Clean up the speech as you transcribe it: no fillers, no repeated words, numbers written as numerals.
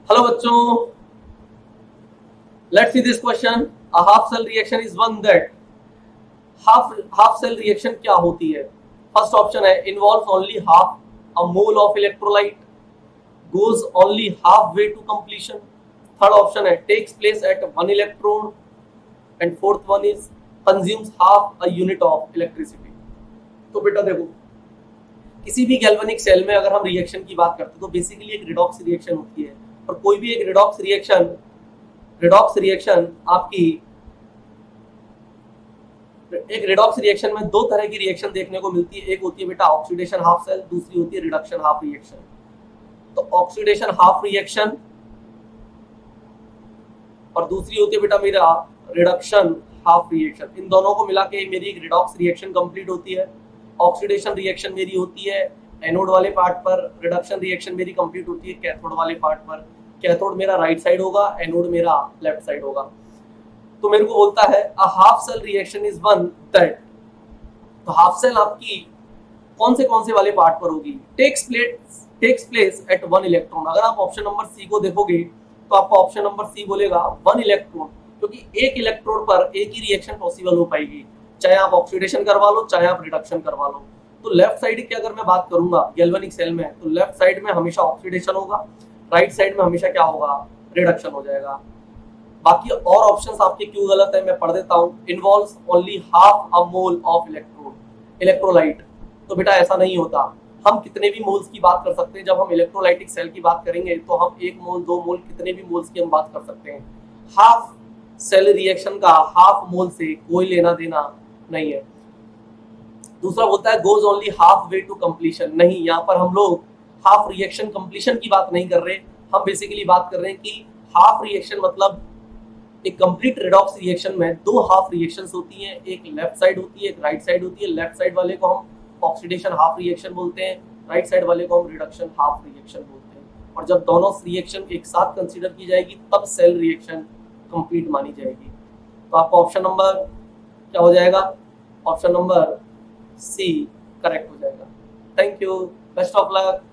Hello बच्चों, let's see this question. A half cell reaction is one that half cell reaction क्या होती है? First option है involve only half a mole of electrolyte, goes only half way to completion. Third option है takes place at one electron, and fourth one is consumes half a unit of electricity. तो बेटा देखो, किसी भी galvanic cell में अगर हम reaction की बात करते हैं तो बेसिकली एक रिडॉक्स रिएक्शन होती है। और कोई भी एक रिडॉक्स रिएक्शन आपकी एक रिडॉक्स रिएक्शन में दो तरह की रिएक्शन देखने को मिलती है। एक होती है बेटा ऑक्सीडेशन हाफ सेल, दूसरी होती है रिडक्शन हाफ रिएक्शन। तो ऑक्सीडेशन हाफ रिएक्शन और दूसरी होती है बेटा मेरा रिडक्शन हाफ रिएक्शन। इन दोनों को मिला के मेरी एक रिडॉक्स रिएक्शन कंप्लीट होती है। ऑक्सीडेशन रिएक्शन मेरी होती है एनोड वाले पार्ट पर, रिडक्शन रिएक्शन मेरी कंप्लीट होती है कैथोड वाले पार्ट पर। कैथोड मेरा राइट साइड होगा, एनोड मेरा लेफ्ट साइड होगा। तो मेरे को बोलता है a half cell reaction is one that, तो हाफ सेल आपकी कौन से वाले पार्ट पर होगी? Takes place at one electron. अगर आप ऑप्शन नंबर सी को देखोगे तो आपको ऑप्शन नंबर सी बोलेगा वन इलेक्ट्रॉन, क्योंकि एक इलेक्ट्रोड पर एक ही रिएक्शन पॉसिबल हो पाएगी, चाहे आप ऑक्सीडेशन करवा लो चाहे आप रिडक्शन करवा लो। तो लेफ्ट साइड की अगर मैं बात करूंगा गैल्वेनिक सेल में, तो लेफ्ट साइड में हमेशा ऑक्सीडेशन होगा, राइट साइड में हमेशा क्या होगा? रिडक्शन हो जाएगा। बाकी और ऑप्शंस आपके क्यों गलत है मैं पढ़ देता हूँ। Involves only half a mole of electrolyte. तो बेटा ऐसा नहीं होता। हम कितने भी मोल्स की बात कर सकते हैं। जब हम इलेक्ट्रोलाइटिक सेल की बात करेंगे तो हम 1 मोल 2 मोल कितने भी मोल्स की हम बात कर सकते हैं। हाफ सेल रिएक्शन का हाफ मोल से कोई लेना देना नहीं है। दूसरा बोलता है goes only half way to completion. नहीं, यहाँ पर हम लोग हाफ रिएक्शन कंप्लीशन की बात नहीं कर रहे। हम बेसिकली बात कर रहे हैं कि हाफ रिएक्शन मतलब एक कंप्लीट रिडॉक्स रिएक्शन में दो हाफ रिएक्शंस होती हैं, एक लेफ्ट साइड होती है एक राइट साइड होती है। लेफ्ट साइड वाले को हम ऑक्सीडेशन हाफ रिएक्शन बोलते हैं, राइट साइड वाले को हम रिडक्शन हाफ रिएक्शन बोलते हैं। और जब दोनों रिएक्शन एक साथ कंसीडर की जाएगी तब सेल रिएक्शन कंप्लीट मानी जाएगी। तो आपका ऑप्शन नंबर क्या हो जाएगा? ऑप्शन नंबर सी करेक्ट हो जाएगा। Thank you, best of luck.